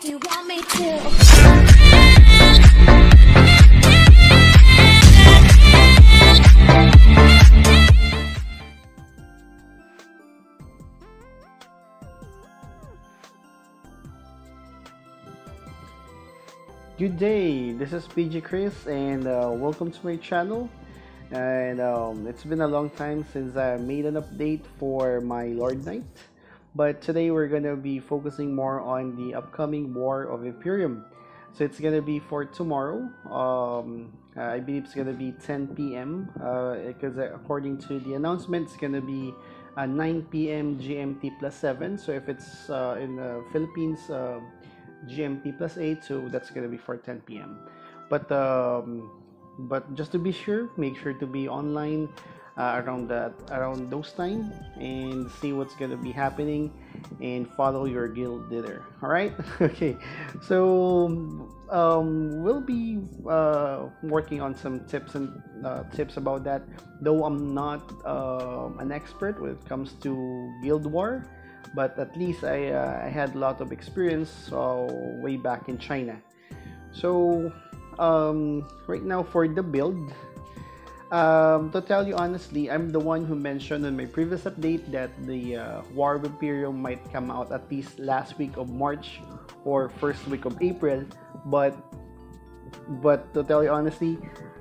You want me to? Good day, this is PG Chris, and welcome to my channel. And it's been a long time since I made an update for my Lord Knight, but today we're gonna be focusing more on the upcoming War of Imperium. So it's gonna be for tomorrow. I believe it's gonna be 10 p.m. Because according to the announcement, it's gonna be 9 p.m. GMT plus 7. So if it's in the Philippines. GMT plus 8, so that's gonna be for 10 p.m. But just to be sure, make sure to be online around those time and see what's gonna be happening and follow your guild leader. All right, okay. So we'll be working on some tips about that. Though I'm not an expert when it comes to Guild War, but at least I had a lot of experience way back in China. So right now for the build, to tell you honestly, I'm the one who mentioned in my previous update that the War of Imperium might come out at least last week of March or first week of April, but to tell you honestly,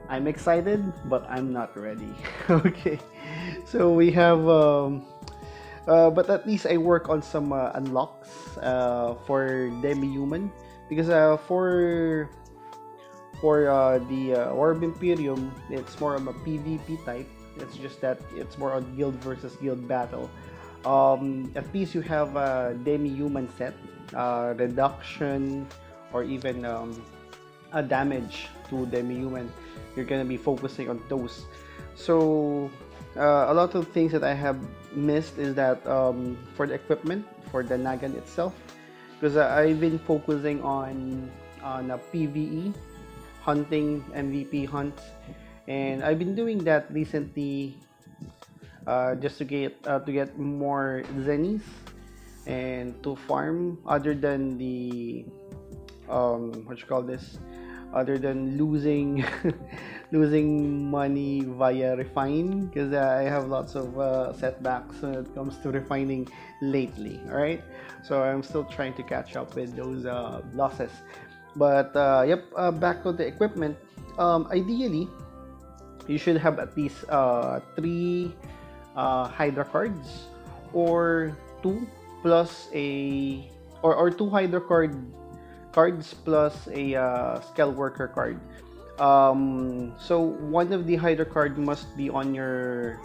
I'm excited, but I'm not ready. Okay, so we have but at least I work on some unlocks for demi-human, because for the War of Imperium, it's more of a PvP type. It's just that it's more on guild versus guild battle. At least you have a demi-human set, reduction, or even a damage to demi-human. You're gonna be focusing on those. So a lot of things that I have missed is that for the equipment for the Nagan itself, because I've been focusing on a PvE hunting, MVP hunts, and I've been doing that recently just to get more zennies and to farm, other than the what you call this, other than losing losing money via refine, because I have lots of setbacks when it comes to refining lately. All right, so I'm still trying to catch up with those losses. But yep, back to the equipment. Ideally you should have at least 3 Hydra cards, or 2 plus a or 2 Hydra cards plus a Scale Worker card. So one of the Hydra card must be on your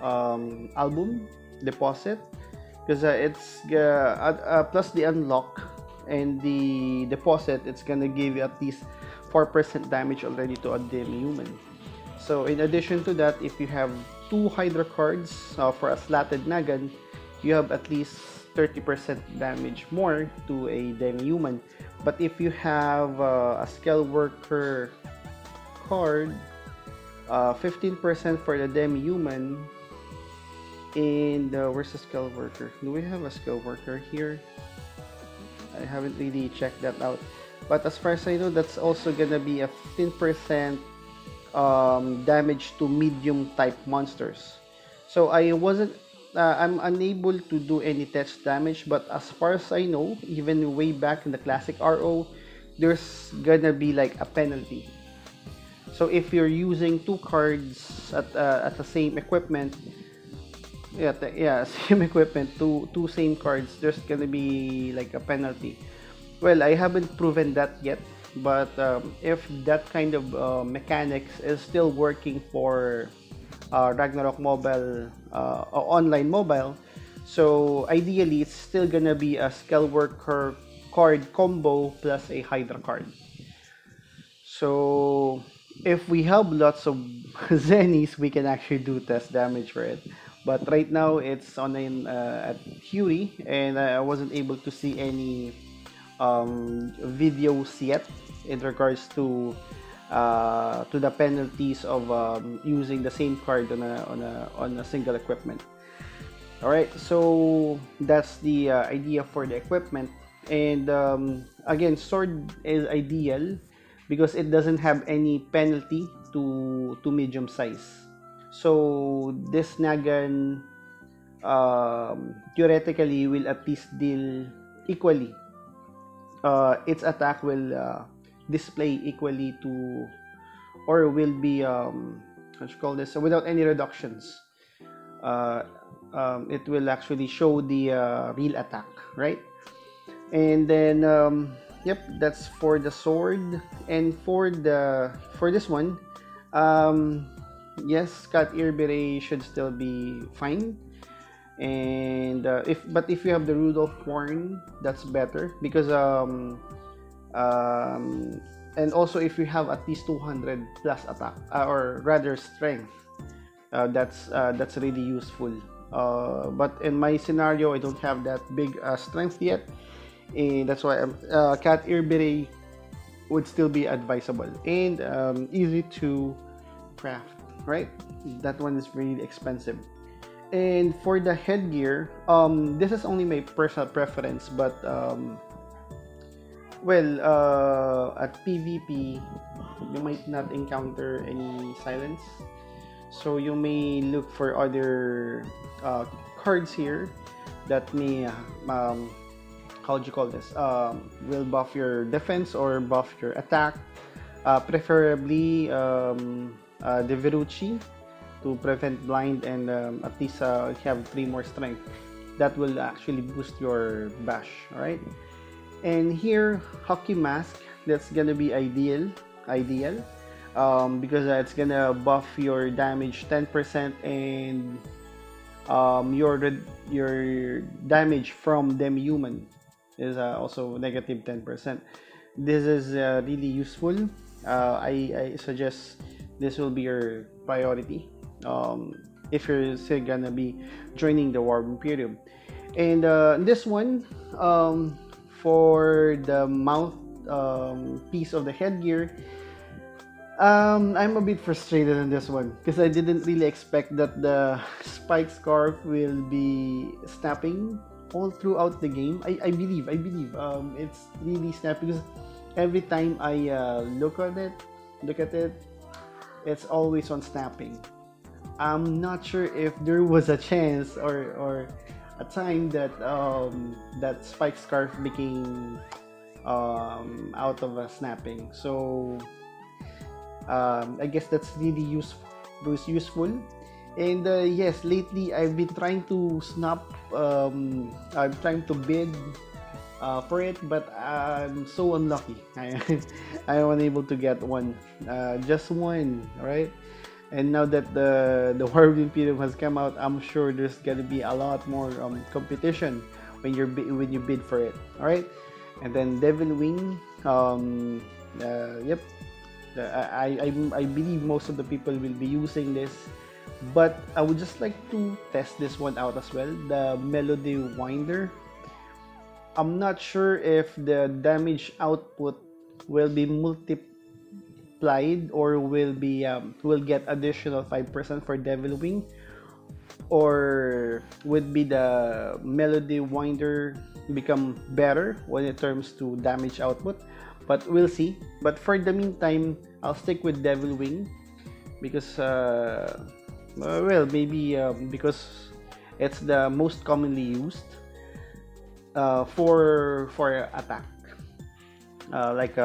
album deposit, because it's plus the unlock and the deposit, it's gonna give you at least 4% damage already to a demi-human. So in addition to that, if you have 2 Hydra cards for a slatted Nagan, you have at least 30% damage more to a demi-human. But if you have a Scale Worker card, 15% for the demi-human, and where's the Scale Worker? Do we have a Scale Worker here? I haven't really checked that out, but as far as I know, that's also gonna be a 15% damage to medium type monsters. So I'm unable to do any test damage, but as far as I know, even way back in the classic RO, there's gonna be like a penalty. So if you're using 2 cards at the same equipment, same equipment, two same cards, there's gonna be like a penalty. Well, I haven't proven that yet, but if that kind of mechanics is still working for Ragnarok mobile, online mobile, so ideally it's still gonna be a Scale Worker card combo plus a Hydra card. So if we have lots of zennies, we can actually do test damage for it. But right now it's on at Fury, and I wasn't able to see any videos yet in regards to the penalties of using the same card on a single equipment. All right, so that's the idea for the equipment. And again, sword is ideal because it doesn't have any penalty to medium size. So this Nagan theoretically will at least deal equally. Its attack will display equally to, or will be what you call this, without any reductions. Uh, it will actually show the real attack, right? And then yep, that's for the sword. And for this one, um, yes, cat ear beret should still be fine. And if you have the Rudolph horn, that's better because um, and also if you have at least 200 plus attack, or rather strength, that's really useful. But in my scenario, I don't have that big strength yet, and that's why cat ear beret would still be advisable and easy to craft, right? That one is really expensive. And for the headgear, this is only my personal preference, but well, at PvP, you might not encounter any silence, so you may look for other cards here that may how do you call this? Will buff your defense or buff your attack. Preferably the Virucci to prevent blind and at least have 3 more strength. That will actually boost your bash. All right. And here, hockey mask. That's gonna be ideal, because it's gonna buff your damage 10% and your damage from demi-human is also negative 10%. This is really useful. I suggest this will be your priority if you're still gonna be joining the War Emperium. And this one, for the mouth piece of the headgear, I'm a bit frustrated on this one because I didn't really expect that the spike scarf will be snapping all throughout the game. I believe it's really snapping because every time I look at it, it's always on snapping. I'm not sure if there was a chance or a time that that spike scarf became out of a snapping. So I guess that's really useful. And yes, lately I've been trying to snap. I'm trying to bid for it, but I'm so unlucky. I was unable to get one, just one, right? And now that the War Imperium has come out, I'm sure there's gonna be a lot more competition when you bid for it. All right, and then Devil Wing. Yep, I believe most of the people will be using this, but I would just like to test this one out as well. The Melody Winder. I'm not sure if the damage output will be multiplied or will get additional 5% for Devil Wing, or would be the Melody Winder become better when it comes to damage output, but we'll see. But for the meantime, I'll stick with Devil Wing because well, maybe because it's the most commonly used for attack, like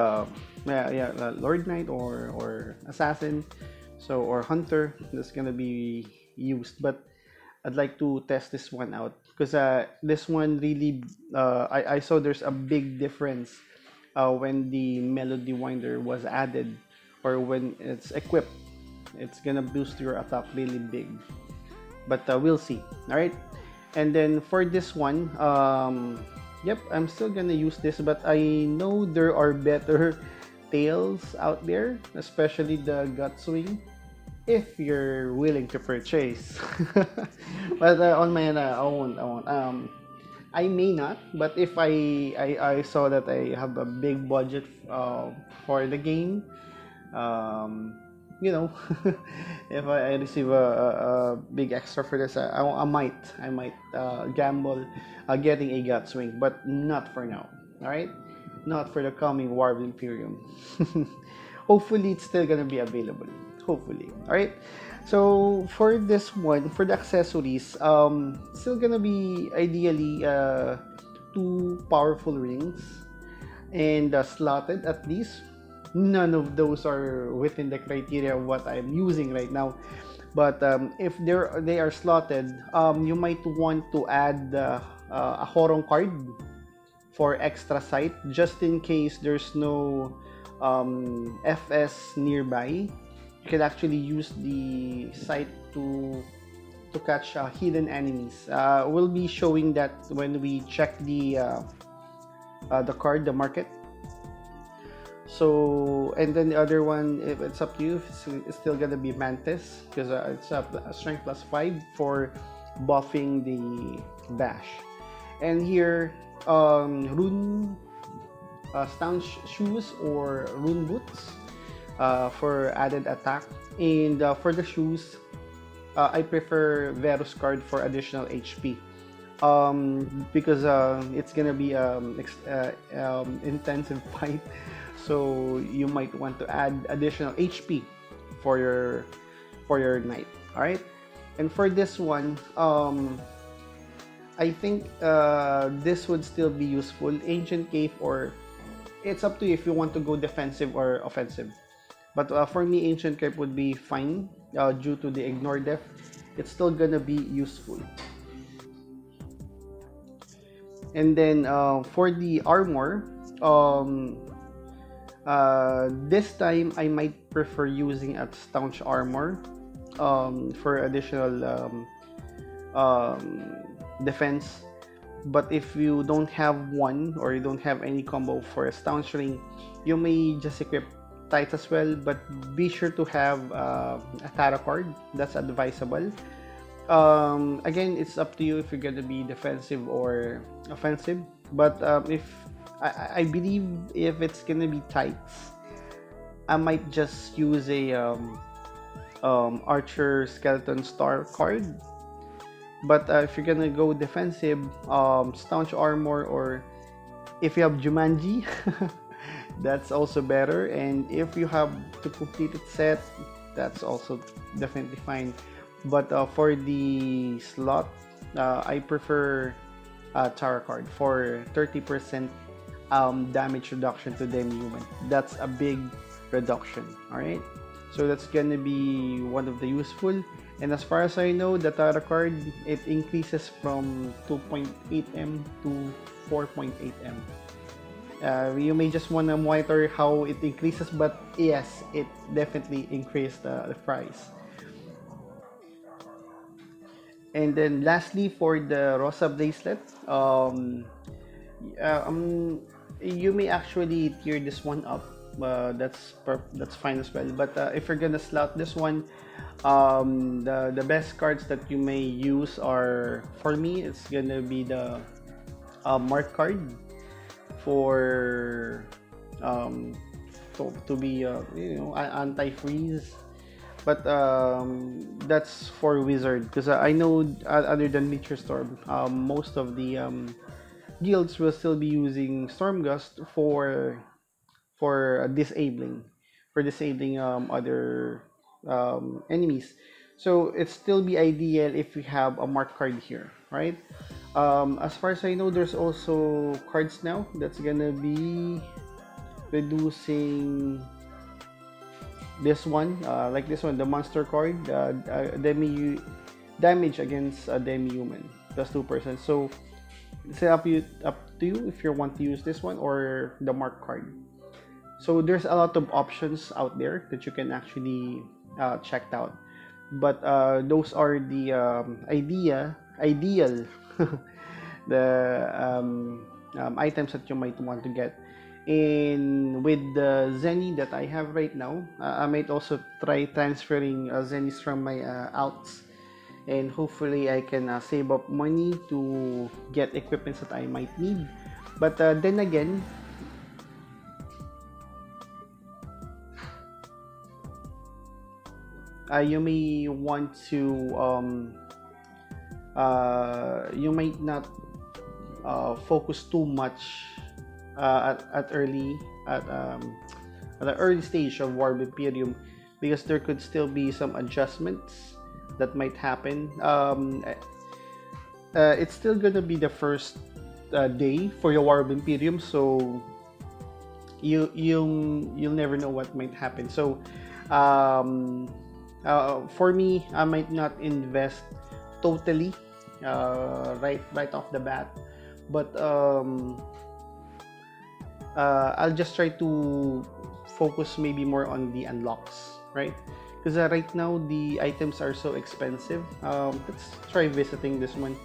Lord Knight or Assassin, so or Hunter, that's gonna be used. But I'd like to test this one out because this one really I saw there's a big difference when the Melody Winder was added, or when it's equipped. It's gonna boost your attack really big, but we'll see. All right. And then for this one, yep, I'm still gonna use this, but I know there are better tails out there, especially the gut swing, if you're willing to purchase. But on my end, I won't. I may not, but if I saw that I have a big budget for the game, you know, if I receive a big extra for this, I might gamble getting a gut swing, but not for now. All right, not for the coming War of Imperium. Hopefully, it's still gonna be available. Hopefully, all right. So for this one, for the accessories, still gonna be ideally two powerful rings and slotted at least. None of those are within the criteria of what I'm using right now. But if they are slotted, you might want to add a horong card for extra sight, just in case there's no FS nearby. You can actually use the sight to catch hidden enemies. We'll be showing that when we check the card, the market. So, and then the other one, if it's up to you, it's still gonna be Mantis, because it's a strength plus 5 for buffing the bash. And here, rune stance shoes or rune boots for added attack. And for the shoes, I prefer Verus card for additional HP. Because it's gonna be intensive fight, so you might want to add additional HP for your knight. All right, and for this one, I think this would still be useful. Ancient Cave, or it's up to you if you want to go defensive or offensive. But for me, Ancient Cave would be fine due to the ignore def. It's still gonna be useful. And then for the armor, this time I might prefer using a staunch armor for additional defense. But if you don't have one, or you don't have any combo for a staunch ring, you may just equip tights as well. But be sure to have a tarot card. That's advisable. Again, it's up to you if you're gonna be defensive or offensive. But if I believe if it's gonna be tights, I might just use a archer skeleton star card. But if you're gonna go defensive, staunch armor, or if you have Jumanji, that's also better. And if you have to complete it set, that's also definitely fine. But for the slot, I prefer Tarot card for 30% damage reduction to demi-human. That's a big reduction, alright? So that's gonna be one of the useful. And as far as I know, the Tarot card, it increases from 2.8M to 4.8M. You may just want to monitor how it increases, but yes, it definitely increased the price. And then lastly, for the Rosa bracelet, you may actually tier this one up. That's fine as well. But if you're gonna slot this one, the best cards that you may use are, for me, it's gonna be the mark card for to be anti-freeze. But that's for wizard, because I know other than Meteor Storm, most of the guilds will still be using Storm Gust for disabling other enemies. So it still be ideal if we have a mark card here, right? As far as I know, there's also cards now that's gonna be reducing this one, like this one, the monster card, damage against a demi-human plus 2%. So it's up to you if you want to use this one or the mark card. So there's a lot of options out there that you can actually check out. But those are the ideal the items that you might want to get. And with the Zenny that I have right now, I might also try transferring Zennies from my alts, and hopefully I can save up money to get equipments that I might need. But then again, you may want to you might not focus too much at early at the early stage of War of Imperium, because there could still be some adjustments that might happen. It's still gonna be the first day for the War of Imperium, so you'll never know what might happen. So um, for me, I might not invest totally right off the bat, but I'll just try to focus maybe more on the unlocks, right? Because right now the items are so expensive. Let's try visiting this one.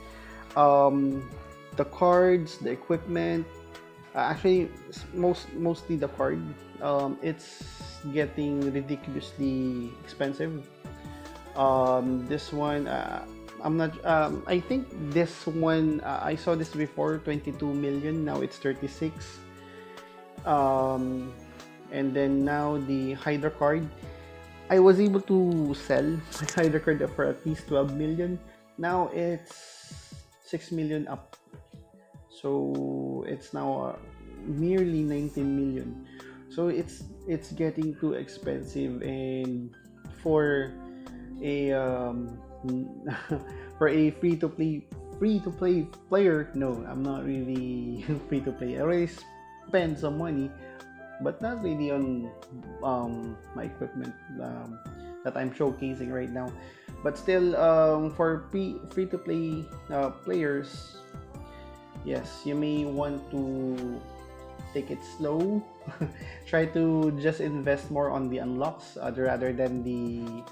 The cards, the equipment. Actually, mostly the card. It's getting ridiculously expensive. This one, I'm not. I think this one, I saw this before, 22 million. Now it's 36. And then now the Hydra card. I was able to sell my Hydra card for at least 12 million. Now it's 6 million up. So it's now nearly 19 million. So it's getting too expensive, and for a for a free to play player, no, I'm not really free to play. I already spend some money, but not really on my equipment that I'm showcasing right now. But still, for free to play players, yes, you may want to take it slow. Try to just invest more on the unlocks rather than the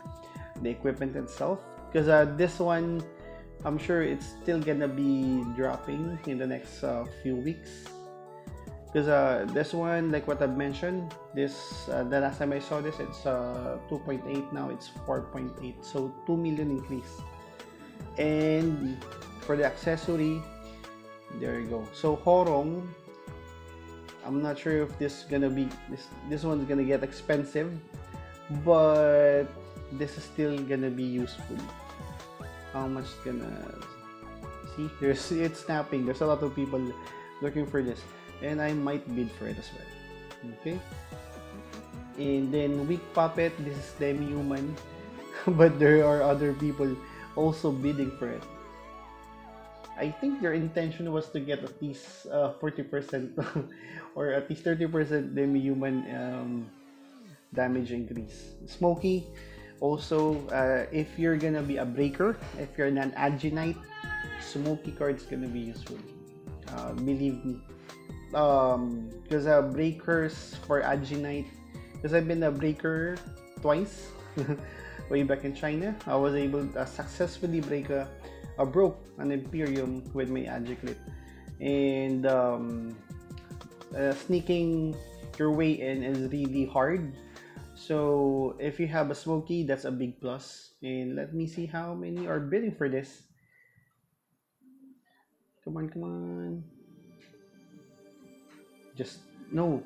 equipment itself, because this one, I'm sure it's still gonna be dropping in the next few weeks. Because this one, like what I've mentioned, this the last time I saw this, it's 2.8. Now it's 4.8, so 2 million increase. And for the accessory, there you go. So Horong, I'm not sure if this gonna be this one's gonna get expensive, but this is still gonna be useful. How much is gonna see? It's snapping. There's a lot of people looking for this, and I might bid for it as well. Okay. And then weak puppet. This is demi-human, but there are other people also bidding for it. I think their intention was to get at least 40% or at least 30% demi-human damage increase. Smoky, also, if you're gonna be a breaker, if you're an aginite, Smoky card is gonna be useful. Believe me. Because breakers for aginite, because I've been a breaker twice way back in China. I was able to successfully broke an Emperium with my agiclit, and sneaking your way in is really hard. So if you have a smoky, that's a big plus. And let me see how many are bidding for this. Come on, come on. Just no,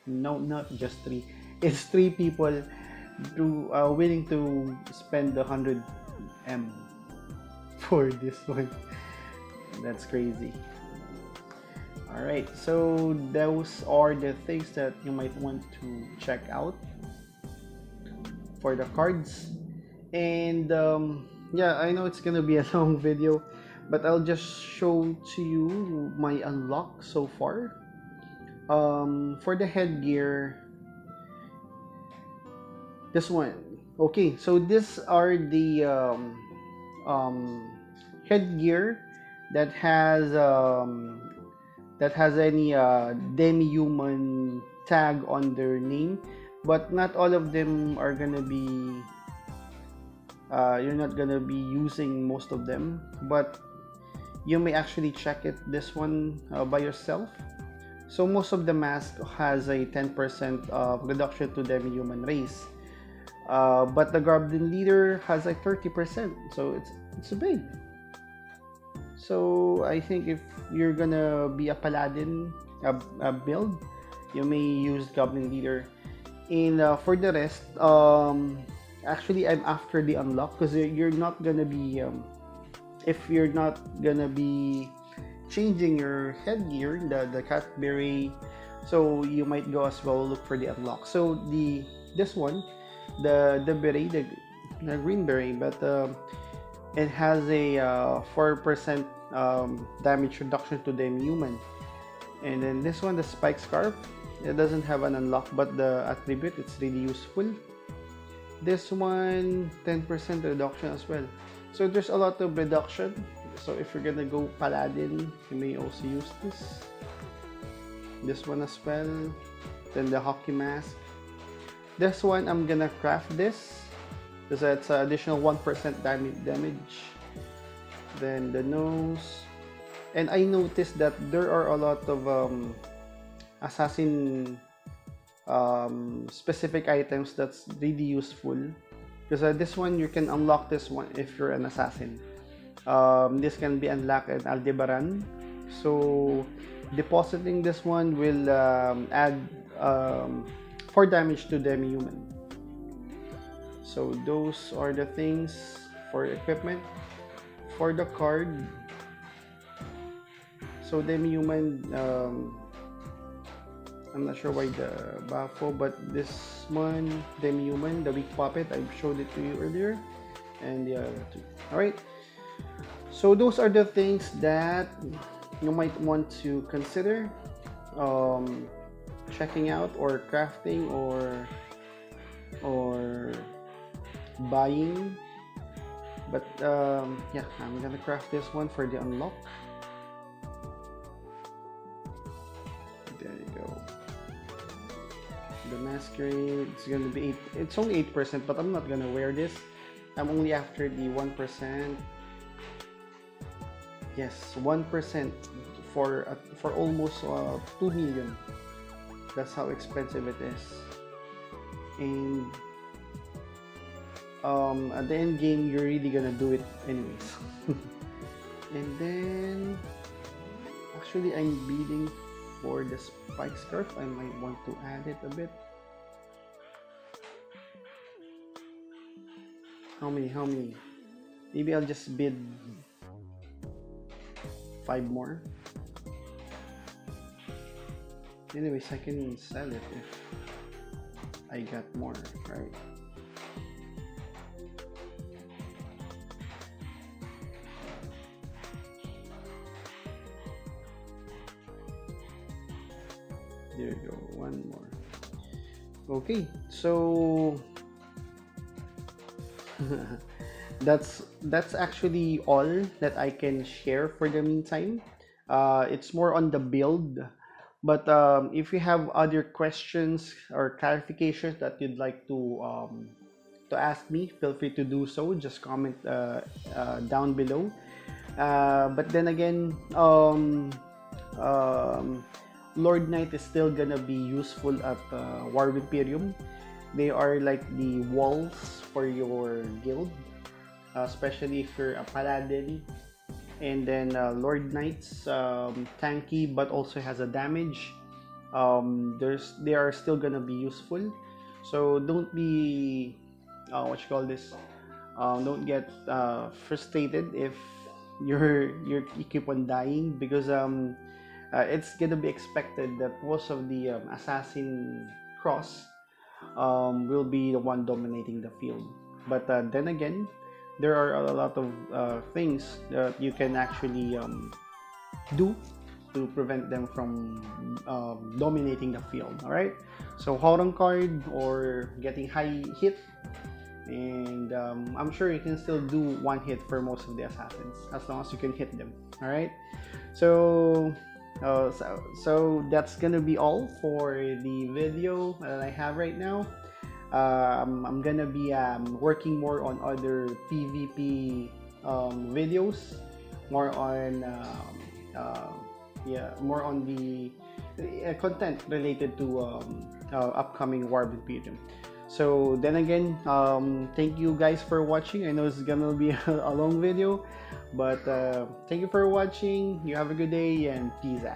not just 3. It's 3 people willing to spend 100 M for this one. That's crazy. All right, so those are the things that you might want to check out for the cards. And yeah, I know it's gonna be a long video, but I'll just show to you my unlock so far. For the headgear, this one. Okay, so these are the headgear that has any demi-human tag on their name, but not all of them are gonna be you're not gonna be using most of them, but you may actually check this one by yourself. So most of the mask has a 10% reduction to demi-human race, but the Goblin Leader has a 30%, so it's big. So I think if you're gonna be a paladin build, you may use Goblin Leader. And for the rest, actually I'm after the unlock, because you're not gonna be if you're not gonna be changing your headgear, the cat beret, So you might go as well look for the unlock. So this one, the beret, the green beret, but it has a 4% damage reduction to the human. And then this one, the spike scarf, it doesn't have an unlock, but the attribute, it's really useful. This one, 10% reduction as well. So there's a lot of reduction. So if you're gonna go paladin, you may also use this one as well. Then the hockey mask. This one, I'm gonna craft this because it's an additional 1% damage. Then the nose. And I noticed that there are a lot of assassin specific items that's really useful, because this one, you can unlock this one if you're an assassin. This can be unlocked in Aldebaran. So depositing this one will add 4 damage to them human. So those are the things for equipment. For the card, so them human, I'm not sure why the Bafo, but this one, them human, the weak puppet, I showed it to you earlier, and the other two. Alright, so those are the things that you might want to consider checking out, or crafting, or buying. But yeah, I'm gonna craft this one for the unlock. There you go. The masquerade, it's gonna be 8, it's only 8%, but I'm not gonna wear this. I'm only after the 1%. Yes, 1% for almost 2 million. That's how expensive it is. And at the end game, you're really gonna do it anyways. And then actually, I'm bidding for the spike scarf. I might want to add it a bit. How many? Maybe I'll just bid 5 more. Anyways, I can sell it if I got more, right? There you go, 1 more. Okay, so that's actually all that I can share for the meantime. It's more on the build, but if you have other questions or clarifications that you'd like to ask me, feel free to do so. Just comment down below. But then again, Lord Knight is still gonna be useful at War of Emperium. They are like the walls for your guild, especially if you're a paladin. And then Lord Knight's tanky, but also has a damage. They are still gonna be useful. So don't be don't get frustrated if you keep on dying, because it's gonna be expected that most of the assassin cross will be the one dominating the field. But then again, there are a lot of things that you can actually do to prevent them from dominating the field. All right, so hold on card or getting high hit, and I'm sure you can still do 1 hit for most of the assassins as long as you can hit them. All right, so that's gonna be all for the video that I have right now. I'm gonna be working more on other PvP videos, more on more on the content related to upcoming War of Emperium. So then again, thank you guys for watching. I know it's gonna be a long video, but thank you for watching. You have a good day, and peace out.